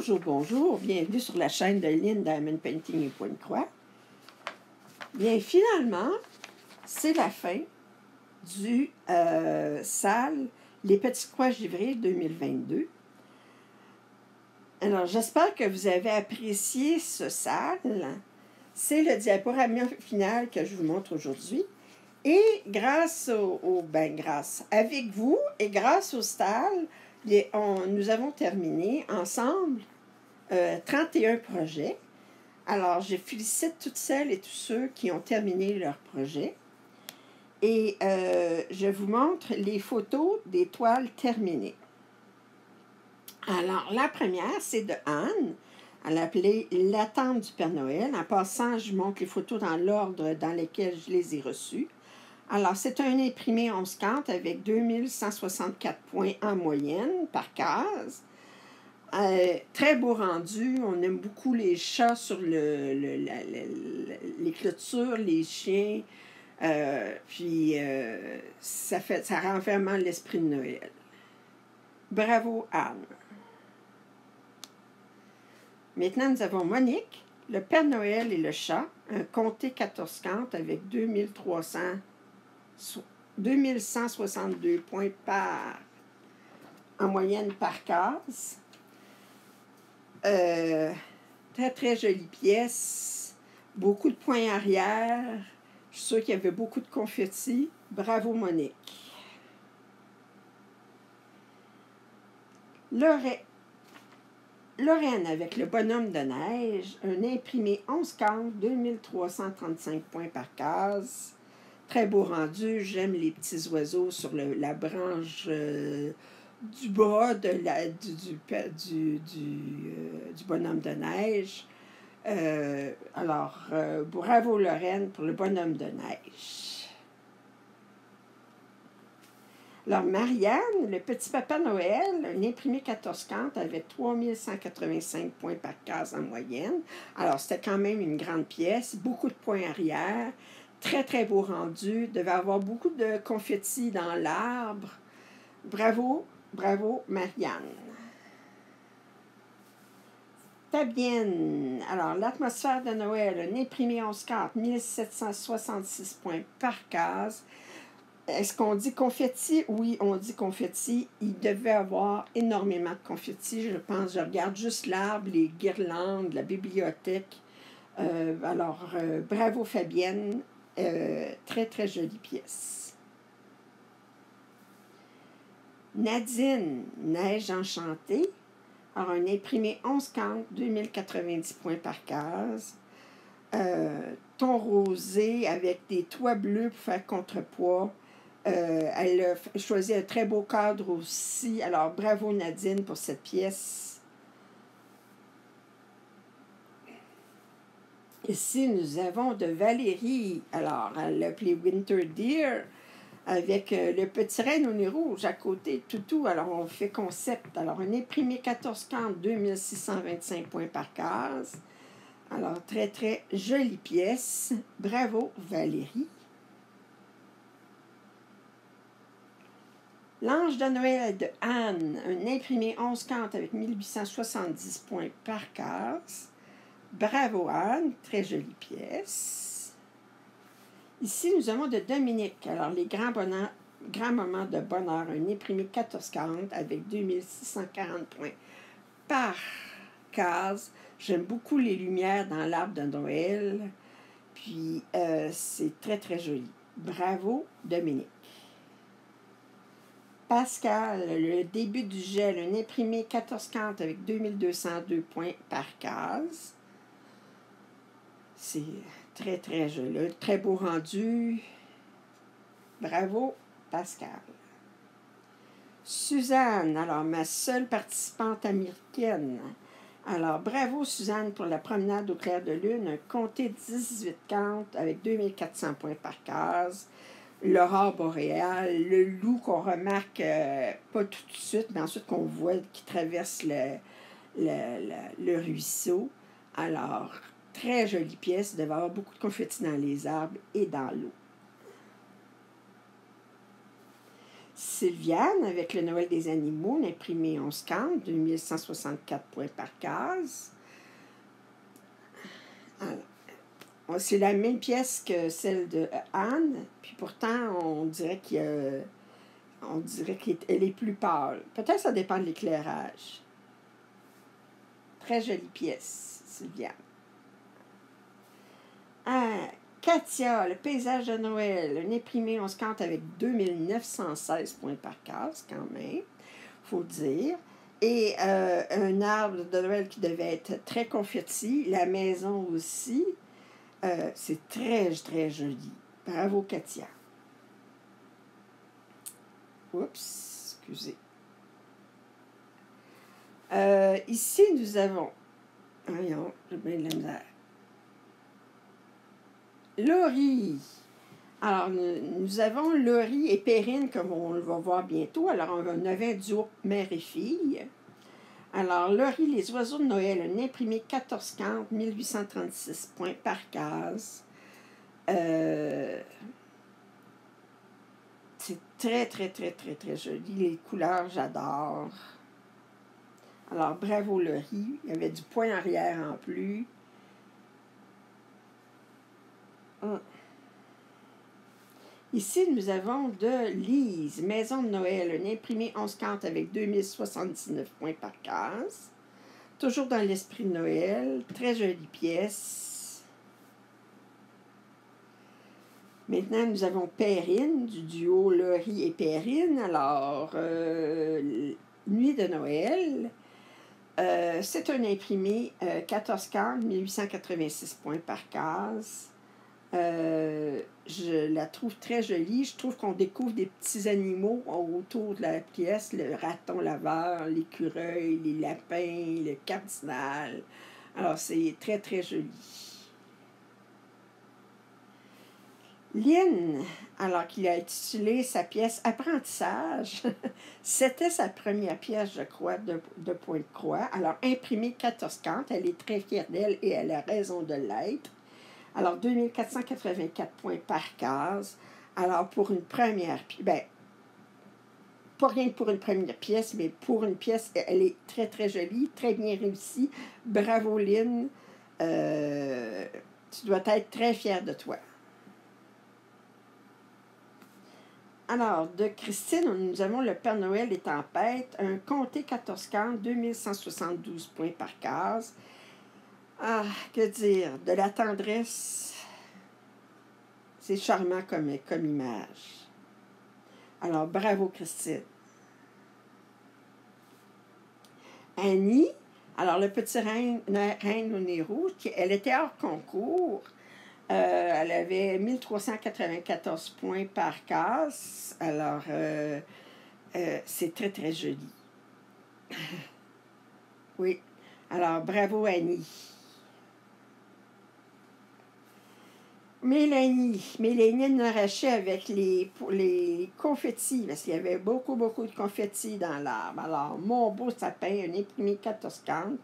Bonjour, bonjour. Bienvenue sur la chaîne de Lynn Diamond Painting et Pointe-Croix. Bien, finalement, c'est la fin du salle Les Petites Croix Givrées 2022. Alors, j'espère que vous avez apprécié ce salle. C'est le diaporama final que je vous montre aujourd'hui. Et grâce avec vous et grâce au salle, nous avons terminé ensemble 31 projets. Alors, je félicite toutes celles et tous ceux qui ont terminé leur projet. Et je vous montre les photos des toiles terminées. Alors, la première, c'est de Anne. Elle a appelé L'attente du Père Noël. En passant, je montre les photos dans l'ordre dans lequel je les ai reçues. Alors, c'est un imprimé 11/40 avec 2164 points en moyenne par case. Très beau rendu. On aime beaucoup les chats sur les clôtures, les chiens. Ça rend vraiment l'esprit de Noël. Bravo, Anne. Maintenant, nous avons Monique, le Père Noël et le chat, un comté 14/40 avec 2162 points en moyenne par case. Très, très jolie pièce. Beaucoup de points arrière. Je suis sûre qu'il y avait beaucoup de confettis. Bravo, Monique. Lorraine avec le bonhomme de neige. Un imprimé 11/40, 2335 points par case. Très beau rendu. J'aime les petits oiseaux sur la branche du bas du bonhomme de neige. Bravo Lorraine pour le bonhomme de neige. Alors, Marianne, le petit papa Noël, un imprimé 14/40 avec 3185 points par case en moyenne. Alors, c'était quand même une grande pièce, beaucoup de points arrière, très, très beau rendu, devait avoir beaucoup de confettis dans l'arbre. Bravo, bravo, Marianne. Fabienne, alors, l'atmosphère de Noël, un imprimé 11/40, 1766 points par case. Est-ce qu'on dit confetti? Oui, on dit confetti. Il devait avoir énormément de confetti. Je pense, je regarde juste l'arbre, les guirlandes, la bibliothèque. Bravo Fabienne. Très, très jolie pièce. Nadine, Neige enchantée. Alors, un imprimé 11/40, 2090 points par case. Ton rosé avec des toits bleus pour faire contrepoids. Elle a choisi un très beau cadre aussi. Alors, bravo Nadine pour cette pièce. Ici, nous avons de Valérie. Alors, elle l'a appelé Winter Deer avec le petit renne au nez rouge à côté, toutou. Alors, on fait concept. Alors, un imprimé 14/40, 2625 points par case. Alors, très, très jolie pièce. Bravo Valérie. L'Ange de Noël de Anne, un imprimé 11/40 avec 1870 points par case. Bravo Anne, très jolie pièce. Ici, nous avons de Dominique. Alors, les grands moments de bonheur, un imprimé 14/40 avec 2640 points par case. J'aime beaucoup les lumières dans l'arbre de Noël. Puis, c'est très, très joli. Bravo Dominique. Pascal, le début du gel, un imprimé 14/40 avec 2202 points par case. C'est très, très joli. Très beau rendu. Bravo, Pascal. Suzanne, alors ma seule participante américaine. Alors, bravo Suzanne pour la promenade au clair de lune, un comté 18/40 avec 2400 points par case. L'aurore boréale, le loup qu'on remarque pas tout de suite, mais ensuite qu'on voit qui traverse le ruisseau. Alors, très jolie pièce, il devait avoir beaucoup de confettis dans les arbres et dans l'eau. Sylviane, avec le Noël des animaux, l'imprimé 11 cantes, 2164 points par case. Alors, c'est la même pièce que celle de Anne, puis pourtant, on dirait qu'elle est plus pâle. Peut-être que ça dépend de l'éclairage. Très jolie pièce, Sylviane. Katia, le paysage de Noël, un imprimé 11 cantes avec 2916 points par case, quand même, faut dire. Et un arbre de Noël qui devait être très confetti, la maison aussi. C'est très, très joli. Bravo, Katia. Oups, excusez. Ici, nous avons... Voyons, j'ai bien de la misère. Laurie. Alors, nous avons Laurie et Perrine, comme on le va voir bientôt. Alors, on avait un duo mère et fille. Alors, Laurie, les oiseaux de Noël, un imprimé 14 cantes, 1836 points par case. C'est très, très, très, très, très joli. Les couleurs, j'adore. Alors, bravo Laurie. Il y avait du point arrière en plus. Ici, nous avons de Lise, Maison de Noël, un imprimé 11 cantes avec 2079 points par case. Toujours dans l'esprit de Noël. Très jolie pièce. Maintenant, nous avons Perrine, du duo Laurie et Perrine. Alors, Nuit de Noël. C'est un imprimé 14 cantes, 1886 points par case. Je la trouve très jolie. Je trouve qu'on découvre des petits animaux autour de la pièce, le raton laveur, l'écureuil, les lapins, le cardinal. Alors, c'est très, très joli. Lynn, alors qu'il a intitulé sa pièce Apprentissage, c'était sa première pièce, je crois, de point de croix. Alors, imprimée 14 cantes, elle est très fière d'elle et elle a raison de l'être. Alors, 2484 points par case. Alors, pour une première pièce, pas rien que pour une première pièce, mais pour une pièce, elle est très, très jolie, très bien réussie. Bravo, Lynn. Tu dois être très fière de toi. Alors, de Christine, nous avons le Père Noël est en tempête, un comté 14 cantes, 2172 points par case. Ah, que dire, de la tendresse, c'est charmant comme image. Alors, bravo Christine. Annie, alors le petit reine au nez rouge, elle était hors concours. Elle avait 1394 points par case. Alors, c'est très, très joli. Oui. Alors, bravo Annie. Mélanie Noraché avec les confettis, parce qu'il y avait beaucoup, beaucoup de confettis dans l'arbre. Alors, mon beau sapin, un imprimé 14 cantes,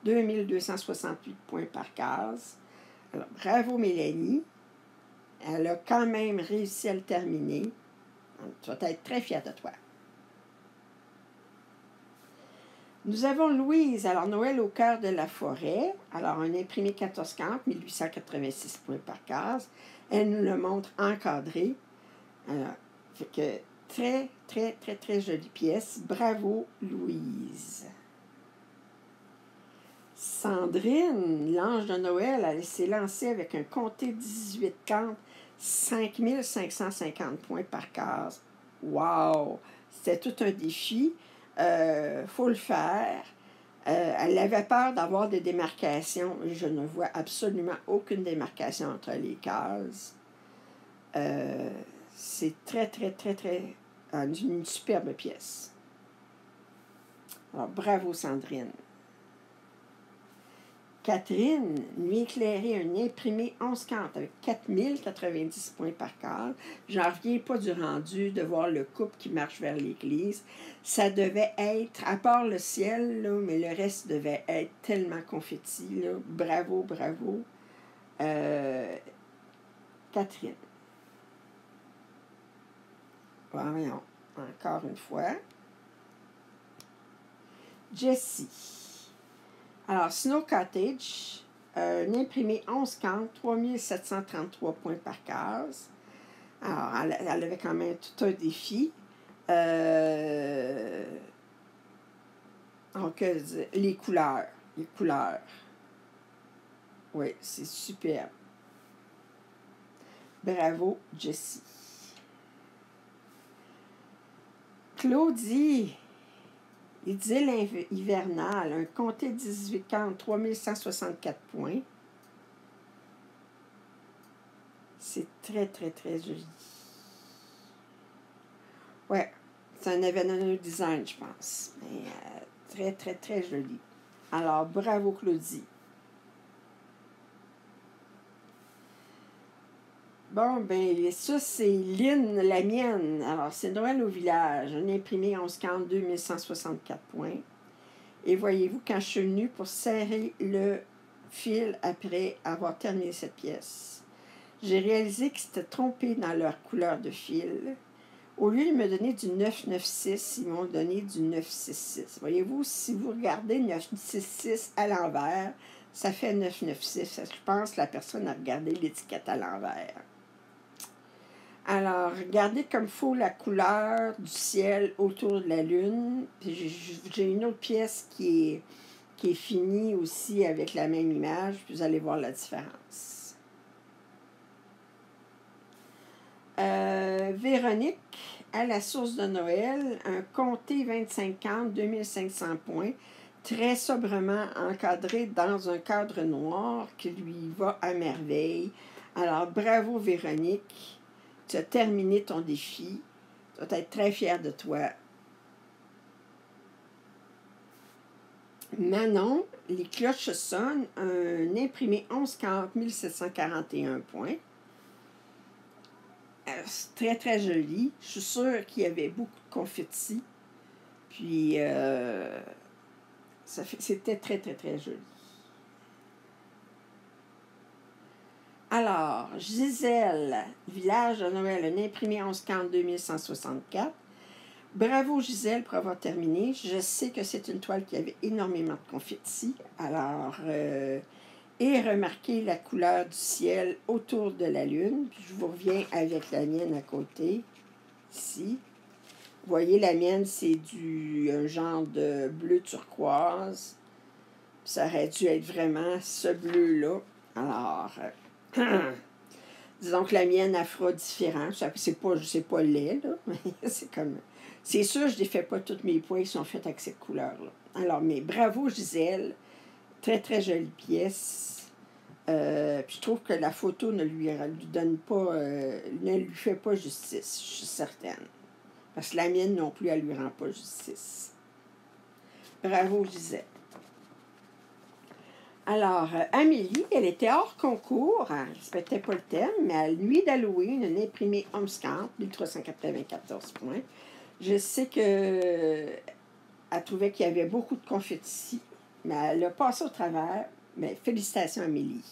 2268 points par case. Alors, bravo Mélanie. Elle a quand même réussi à le terminer. Donc, tu vas être très fière de toi. Nous avons Louise, alors Noël au cœur de la forêt. Alors, un imprimé 14 cantes, 1886 points par case. Elle nous le montre encadré. Alors, fait que très, très, très, très jolie pièce. Bravo, Louise. Sandrine, l'ange de Noël, elle s'est lancée avec un comté 18 cantes, 5550 points par case. Wow! C'était tout un défi. Faut le faire. Elle avait peur d'avoir des démarcations. Je ne vois absolument aucune démarcation entre les cases. C'est très, très, très, très... une superbe pièce. Alors, bravo Sandrine. Catherine, Nuit éclairée, un imprimé 11 cantes avec 4090 points par case. J'en reviens pas du rendu de voir le couple qui marche vers l'église. Ça devait être, à part le ciel, là, mais le reste devait être tellement confetti. Là. Bravo, bravo. Catherine. Voyons. encore une fois. Jessie. Alors, Snow Cottage, un imprimé 11 cantes, 3733 points par case. Alors, elle avait quand même tout un défi. Donc, les couleurs. Les couleurs. Oui, c'est superbe. Bravo, Jessie. Claudie. Idylle hivernale, un comté 18 cantes, 3164 points. C'est très, très, très joli. Ouais, c'est un événement design, je pense. Mais très, très, très joli. Alors, bravo, Claudie. Bon, ben, ça, c'est Lynn, la mienne. Alors, c'est Noël au village. Un imprimé 11 cantes, 2164 points. Et voyez-vous, quand je suis venue pour serrer le fil après avoir terminé cette pièce, j'ai réalisé qu'ils s'étaient trompés dans leur couleur de fil. Au lieu de me donner du 996, ils m'ont donné du 966. Voyez-vous, si vous regardez 966 à l'envers, ça fait 996. Je pense que la personne a regardé l'étiquette à l'envers. Alors, regardez comme il faut la couleur du ciel autour de la lune. J'ai une autre pièce qui est finie aussi avec la même image, puis vous allez voir la différence. Véronique, à la source de Noël, un comté 25 2500 points, très sobrement encadré dans un cadre noir qui lui va à merveille. Alors, bravo Véronique. Tu as terminé ton défi. Tu dois être très fière de toi. Manon, les cloches sonnent. Un imprimé 11 cantes, 1741 points. C'est très, très joli. Je suis sûre qu'il y avait beaucoup de confettis. Puis, c'était très, très, très joli. Alors, Gisèle, village de Noël, un imprimé 11 cantes, 2164. Bravo Gisèle pour avoir terminé. Je sais que c'est une toile qui avait énormément de confettis. Alors, et remarquez la couleur du ciel autour de la lune. Puis je vous reviens avec la mienne à côté, ici. Vous voyez, la mienne, c'est un genre de bleu turquoise. Puis ça aurait dû être vraiment ce bleu-là. Alors, disons que la mienne, elle fera différent. C'est pas laid, là. C'est comme... C'est sûr, je ne défais pas tous mes points qui sont faits avec cette couleur-là. Alors, mais bravo, Gisèle. Très, très jolie pièce. Puis je trouve que la photo ne lui donne pas... ne lui fait pas justice, je suis certaine. Parce que la mienne non plus, elle ne lui rend pas justice. Bravo, Gisèle. Alors, Amélie, elle était hors concours, elle ne respectait pas le thème, mais à la nuit d'Halloween, une imprimée Homescamp, 1394 points. Je sais qu'elle trouvait qu'il y avait beaucoup de confettis, mais elle a passé au travers. Mais félicitations, Amélie.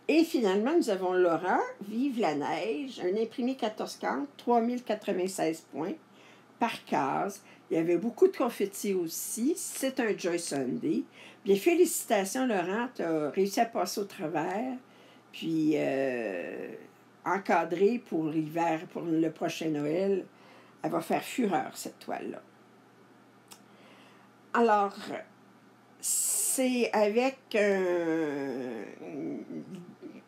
Et finalement, nous avons Laura, Vive la neige, un imprimé 14 cantes, 3096 points par case. Il y avait beaucoup de confettis aussi. C'est un Joy Sunday. Bien, félicitations, Laurent. Tu as réussi à passer au travers. Puis, encadré pour l'hiver, pour le prochain Noël. Elle va faire fureur, cette toile-là. Alors, c'est avec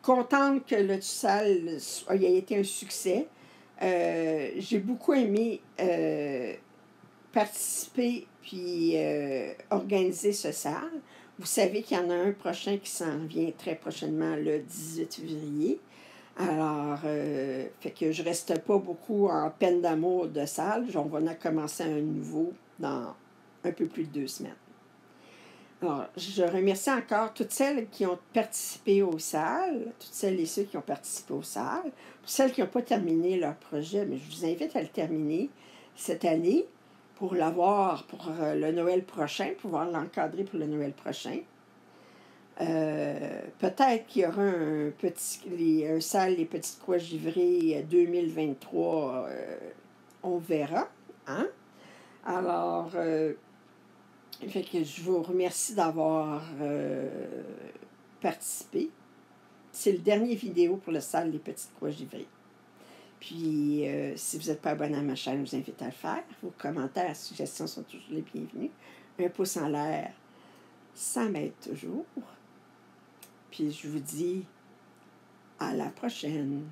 contente que le Tussal ait été un succès. J'ai beaucoup aimé participer puis organiser ce salle. Vous savez qu'il y en a un prochain qui s'en vient très prochainement, le 18 février. Alors, fait que je ne reste pas beaucoup en peine d'amour de salle. On va en commencer un nouveau dans un peu plus de 2 semaines. Alors, je remercie encore toutes celles qui ont participé aux salles, toutes celles et ceux qui ont participé aux salles. Pour celles qui n'ont pas terminé leur projet, mais je vous invite à le terminer cette année pour l'avoir pour le Noël prochain, pouvoir l'encadrer pour le Noël prochain. Peut-être qu'il y aura un salle Les Petites Croix Givrées 2023. On verra. Hein? Alors, fait que je vous remercie d'avoir participé. C'est le dernier vidéo pour le salle Les Petites Croix Givrées. Puis, si vous n'êtes pas abonné à ma chaîne, je vous invite à le faire. Vos commentaires, suggestions sont toujours les bienvenus. Un pouce en l'air, ça m'aide toujours. Puis, je vous dis à la prochaine.